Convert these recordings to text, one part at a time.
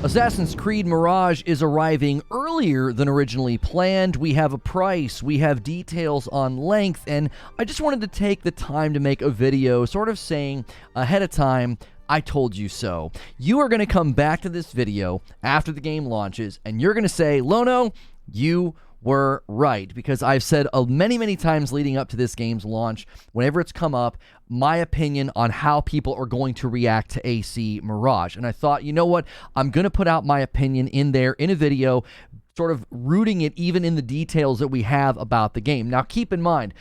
Assassin's Creed Mirage is arriving earlier than originally planned. We have a price, we have details on length, and I just wanted to take the time to make a video sort of saying ahead of time, I told you so. You are going to come back to this video after the game launches, and you're going to say, Lono, you were right, because I've said many times leading up to this game's launch, whenever it's come up, my opinion on how people are going to react to AC Mirage. And I thought, you know what, I'm going to put out my opinion in there in a video, sort of rooting it even in the details that we have about the game. Now, keep in mind,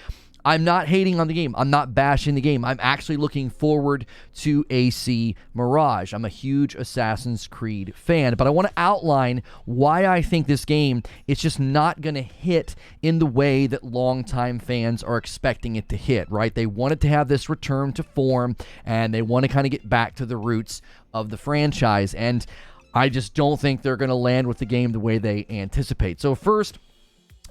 I'm not hating on the game. I'm not bashing the game. I'm actually looking forward to AC Mirage. I'm a huge Assassin's Creed fan, but I want to outline why I think this game is just not going to hit in the way that longtime fans are expecting it to hit, right? They wanted to have this return to form, and they want to kind of get back to the roots of the franchise, and I just don't think they're going to land with the game the way they anticipate. So first,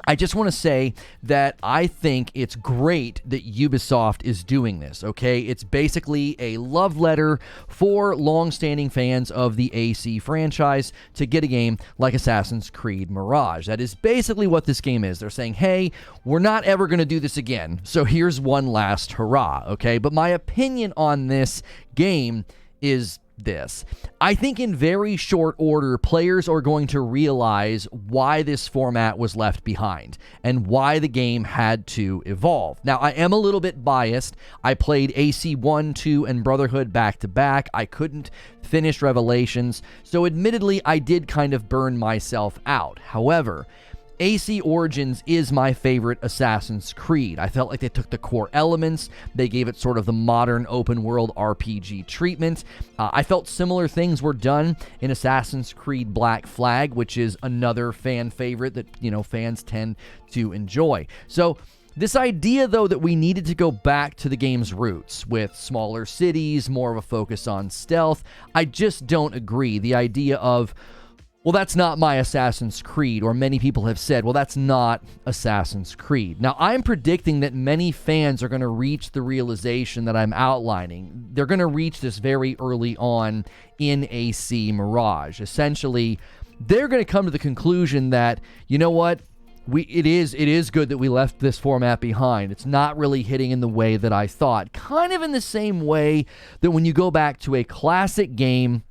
I just want to say that I think it's great that Ubisoft is doing this, okay? It's basically a love letter for long-standing fans of the AC franchise to get a game like Assassin's Creed Mirage. That is basically what this game is. They're saying, hey, we're not ever going to do this again, so here's one last hurrah, okay? But my opinion on this game is this. I think in very short order, players are going to realize why this format was left behind and why the game had to evolve. Now, I am a little bit biased. I played AC 1, 2, and Brotherhood back to back. I couldn't finish Revelations, so admittedly, I did kind of burn myself out. However, AC Origins is my favorite Assassin's Creed. I felt like they took the core elements, they gave it sort of the modern open world RPG treatment. I felt similar things were done in Assassin's Creed Black Flag, which is another fan favorite that, you know, fans tend to enjoy. So this idea, though, that we needed to go back to the game's roots with smaller cities, more of a focus on stealth, I just don't agree. The idea of, well, that's not my Assassin's Creed, or many people have said, well, that's not Assassin's Creed. Now, I'm predicting that many fans are going to reach the realization that I'm outlining. They're going to reach this very early on in AC Mirage. Essentially, they're going to come to the conclusion that, you know what, it is good that we left this format behind. It's not really hitting in the way that I thought. Kind of in the same way that when you go back to a classic game,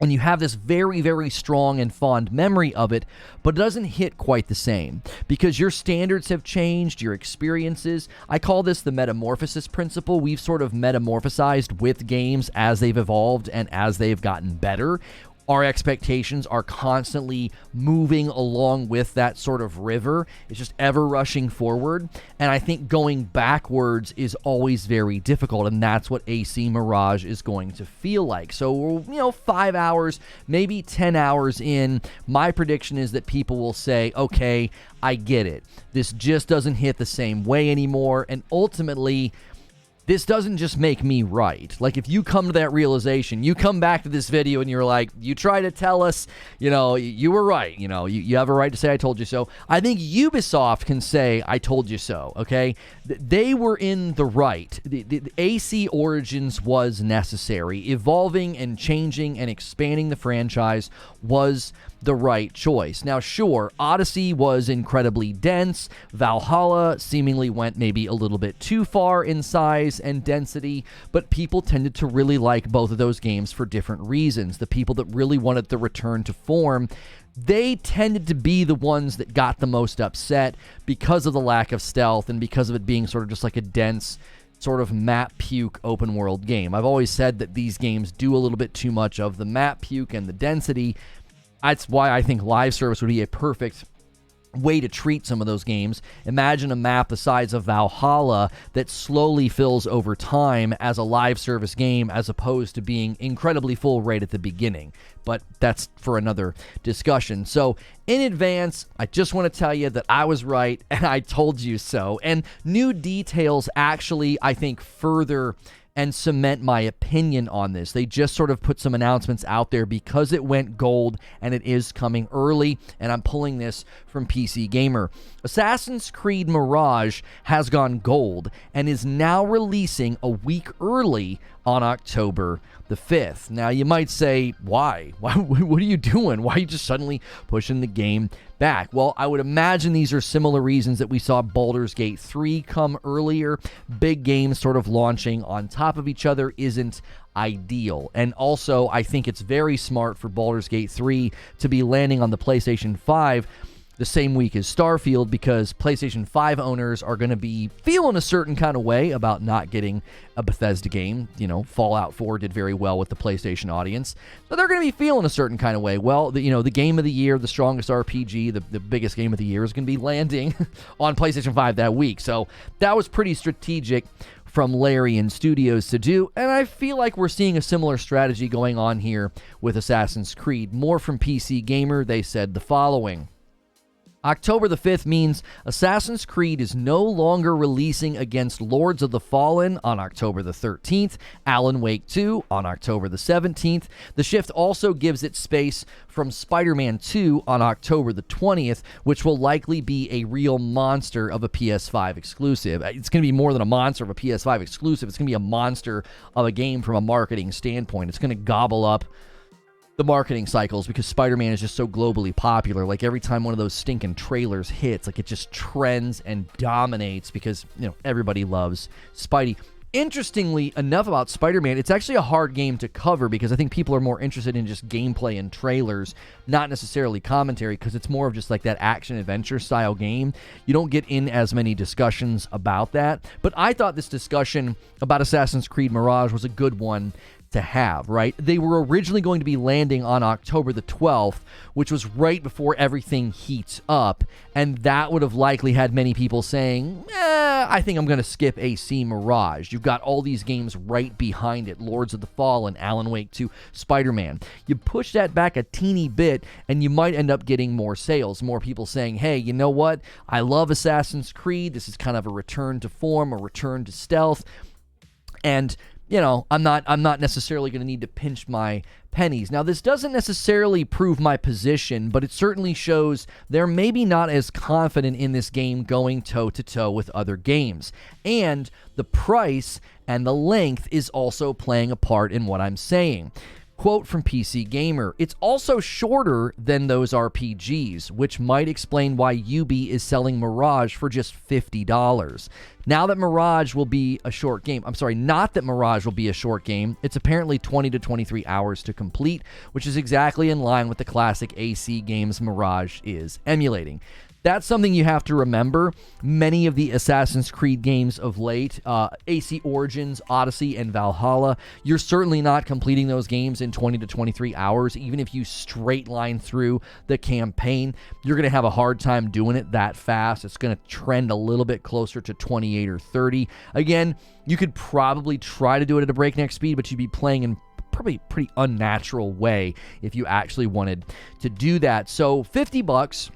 and you have this very strong and fond memory of it, but it doesn't hit quite the same because your standards have changed, your experiences. I call this the metamorphosis principle. We've sort of metamorphosized with games as they've evolved and as they've gotten better. Our expectations are constantly moving along with that sort of river. It's just ever rushing forward. And I think going backwards is always very difficult. And that's what AC Mirage is going to feel like. So, 5 hours, maybe 10 hours in, my prediction is that people will say, okay, I get it. This just doesn't hit the same way anymore. And ultimately, this doesn't just make me right. Like, if you come to that realization, you come back to this video and you're like, you try to tell us, you were right. You have a right to say, I told you so. I think Ubisoft can say, I told you so, okay? They were in the right. The AC Origins was necessary. Evolving and changing and expanding the franchise was the right choice. Now, sure, Odyssey was incredibly dense. Valhalla seemingly went maybe a little bit too far in size and density, but people tended to really like both of those games for different reasons. The people that really wanted the return to form, they tended to be the ones that got the most upset because of the lack of stealth and because of it being sort of just like a dense sort of map puke open world game. I've always said that these games do a little bit too much of the map puke and the density. That's why I think live service would be a perfect way to treat some of those games. Imagine a map the size of Valhalla that slowly fills over time as a live service game as opposed to being incredibly full right at the beginning. But that's for another discussion. So in advance, I just want to tell you that I was right and I told you so. And new details actually, I think, further and cement my opinion on this. They just sort of put some announcements out there because it went gold and it is coming early, and I'm pulling this from PC Gamer. Assassin's Creed Mirage has gone gold and is now releasing a week early on October the 5th. Now, you might say, why? What are you doing? Why are you just suddenly pushing the game back? Well, I would imagine these are similar reasons that we saw Baldur's Gate 3 come earlier. Big games sort of launching on top of each other isn't ideal. And also, I think it's very smart for Baldur's Gate 3 to be landing on the PlayStation 5 the same week as Starfield, because PlayStation 5 owners are going to be feeling a certain kind of way about not getting a Bethesda game. You know, Fallout 4 did very well with the PlayStation audience, so they're going to be feeling a certain kind of way. Well, the game of the year, the strongest RPG, the biggest game of the year is going to be landing on PlayStation 5 that week. So that was pretty strategic from Larian Studios to do, and I feel like we're seeing a similar strategy going on here with Assassin's Creed. More from PC Gamer, they said the following. October the 5th means Assassin's Creed is no longer releasing against Lords of the Fallen on October the 13th, Alan Wake 2 on October the 17th. The shift also gives it space from Spider-Man 2 on October the 20th, which will likely be a real monster of a PS5 exclusive. It's going to be more than a monster of a PS5 exclusive. It's going to be a monster of a game from a marketing standpoint. It's going to gobble up the marketing cycles because Spider-Man is just so globally popular. Like, every time one of those stinking trailers hits, like, it just trends and dominates because, everybody loves Spidey. Interestingly enough about Spider-Man, it's actually a hard game to cover because I think people are more interested in just gameplay and trailers, not necessarily commentary, because it's more of just like that action-adventure style game. You don't get in as many discussions about that. But I thought this discussion about Assassin's Creed Mirage was a good one to have, right? They were originally going to be landing on October the 12th, which was right before everything heats up, and that would have likely had many people saying, I think I'm going to skip AC Mirage. You've got all these games right behind it, Lords of the Fallen, Alan Wake 2, Spider-Man. You push that back a teeny bit, and you might end up getting more sales, more people saying, hey, you know what? I love Assassin's Creed. This is kind of a return to form, a return to stealth, and I'm not necessarily going to need to pinch my pennies. Now, this doesn't necessarily prove my position, but it certainly shows they're maybe not as confident in this game going toe-to-toe with other games. And the price and the length is also playing a part in what I'm saying. Quote from PC Gamer, it's also shorter than those RPGs, which might explain why Ubi is selling Mirage for just $50. Now that Mirage will be a short game, not that Mirage will be a short game, it's apparently 20 to 23 hours to complete, which is exactly in line with the classic AC games Mirage is emulating. That's something you have to remember. Many of the Assassin's Creed games of late, AC Origins, Odyssey, and Valhalla, you're certainly not completing those games in 20 to 23 hours. Even if you straight line through the campaign, you're going to have a hard time doing it that fast. It's going to trend a little bit closer to 28 or 30. Again, you could probably try to do it at a breakneck speed, but you'd be playing in probably a pretty unnatural way if you actually wanted to do that. So $50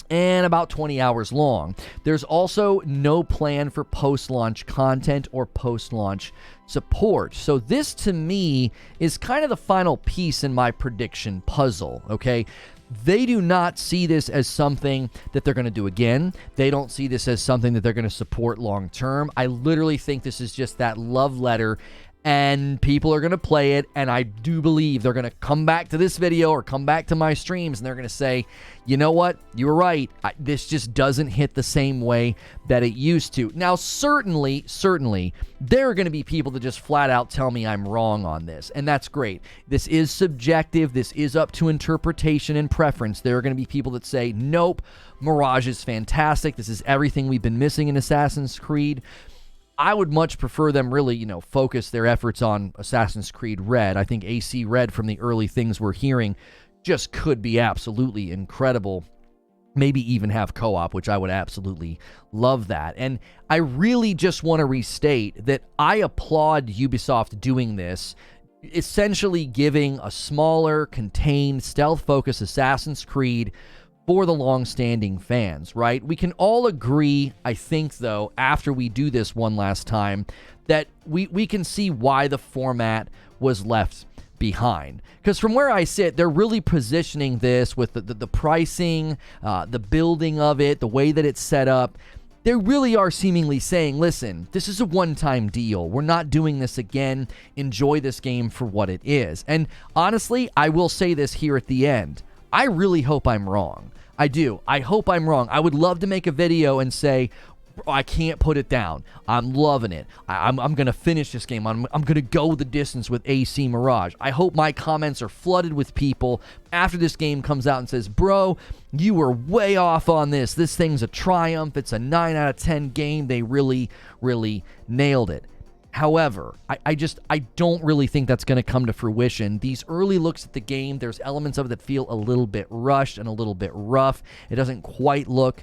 and about 20 hours long. There's also no plan for post-launch content or post-launch support. So this, to me, is kind of the final piece in my prediction puzzle, okay? They do not see this as something that they're going to do again. They don't see this as something that they're going to support long term. I literally think this is just that love letter, and people are going to play it, and I do believe they're going to come back to this video or come back to my streams, and they're going to say, you know what, you were right, this just doesn't hit the same way that it used to. Now, certainly, there are going to be people that just flat out tell me I'm wrong on this, and that's great. This is subjective. This is up to interpretation and preference. There are going to be people that say, nope, Mirage is fantastic. This is everything we've been missing in Assassin's Creed. I would much prefer them really, focus their efforts on Assassin's Creed Red. I think AC Red, from the early things we're hearing, just could be absolutely incredible. Maybe even have co-op, which I would absolutely love that. And I really just want to restate that I applaud Ubisoft doing this, essentially giving a smaller, contained, stealth-focused Assassin's Creed for the long-standing fans, right? We can all agree, I think, though, after we do this one last time, that we can see why the format was left behind. Because from where I sit, they're really positioning this with the pricing, the building of it, the way that it's set up. they really are seemingly saying, listen, this is a one-time deal. We're not doing this again. Enjoy this game for what it is. And honestly, I will say this here at the end. I really hope I'm wrong. I do. I hope I'm wrong. I would love to make a video and say, I can't put it down. I'm loving it. I'm going to finish this game. I'm going to go the distance with AC Mirage. I hope my comments are flooded with people after this game comes out and says, bro, you were way off on this. This thing's a triumph. It's a 9 out of 10 game. They really, really nailed it. However, I don't really think that's going to come to fruition. These early looks at the game, there's elements of it that feel a little bit rushed and a little bit rough. It doesn't quite look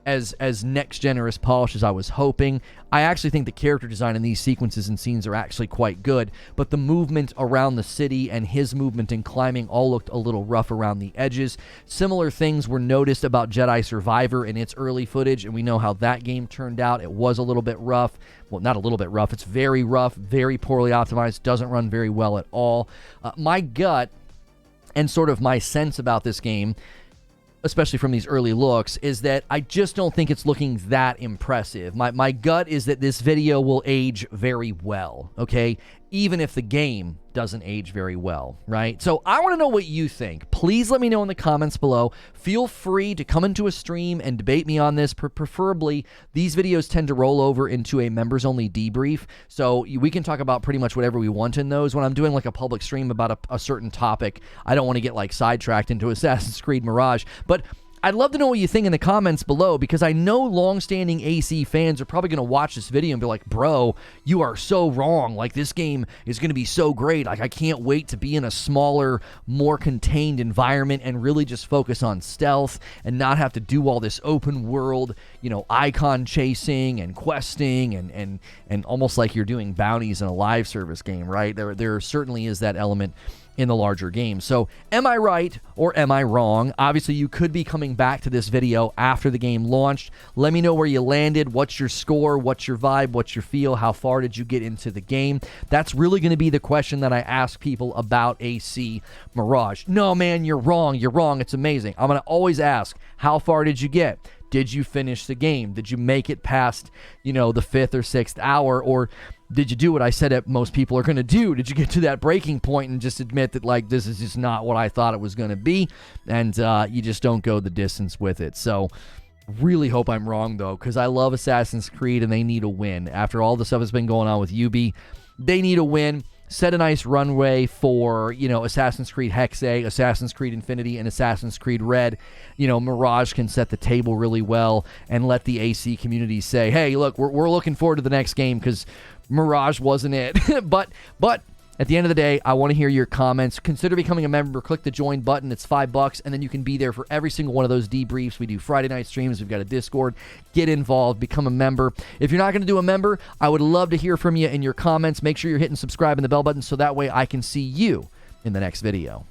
as next-gen or as polished as I was hoping. I actually think the character design in these sequences and scenes are actually quite good, but the movement around the city and his movement in climbing all looked a little rough around the edges. Similar things were noticed about Jedi Survivor in its early footage, and we know how that game turned out. It was a little bit rough. Well, not a little bit rough. It's very rough, very poorly optimized, doesn't run very well at all. My gut and sort of my sense about this game, especially from these early looks, is that I just don't think it's looking that impressive. My gut is that this video will age very well, okay? Even if the game doesn't age very well, right? So I want to know what you think. Please let me know in the comments below. Feel free to come into a stream and debate me on this. Preferably, these videos tend to roll over into a members-only debrief, so we can talk about pretty much whatever we want in those. When I'm doing like a public stream about a certain topic, I don't want to get like sidetracked into Assassin's Creed Mirage, but I'd love to know what you think in the comments below, because I know long-standing AC fans are probably going to watch this video and be like, bro, you are so wrong. Like, this game is going to be so great. Like, I can't wait to be in a smaller, more contained environment and really just focus on stealth and not have to do all this open world, you know, icon chasing and questing and almost like you're doing bounties in a live service game, right? There certainly is that element in the larger game. So am I right or am I wrong? Obviously, you could be coming back to this video after the game launched. Let me know where you landed. What's your score? What's your vibe? What's your feel? How far did you get into the game? That's really going to be the question that I ask people about AC Mirage. No, man, you're wrong. You're wrong. It's amazing. I'm going to always ask, how far did you get? Did you finish the game? Did you make it past, you know, the 5th or 6th hour? Or did you do what I said that most people are going to do? Did you get to that breaking point and just admit that, like, this is just not what I thought it was going to be, and you just don't go the distance with it? So really hope I'm wrong, though, because I love Assassin's Creed, and they need a win. After all the stuff that's been going on with Ubi, they need a win. Set a nice runway for, you know, Assassin's Creed Hexe, Assassin's Creed Infinity, and Assassin's Creed Red. You know, Mirage can set the table really well and let the AC community say, hey, look, we're looking forward to the next game because Mirage wasn't it. but at the end of the day, I want to hear your comments. Consider becoming a member. Click the join button. It's $5, and then you can be there for every single one of those debriefs. We do Friday night streams. We've got a Discord. Get involved. Become a member. If you're not going to do a member, I would love to hear from you in your comments. Make sure you're hitting subscribe and the bell button so that way I can see you in the next video.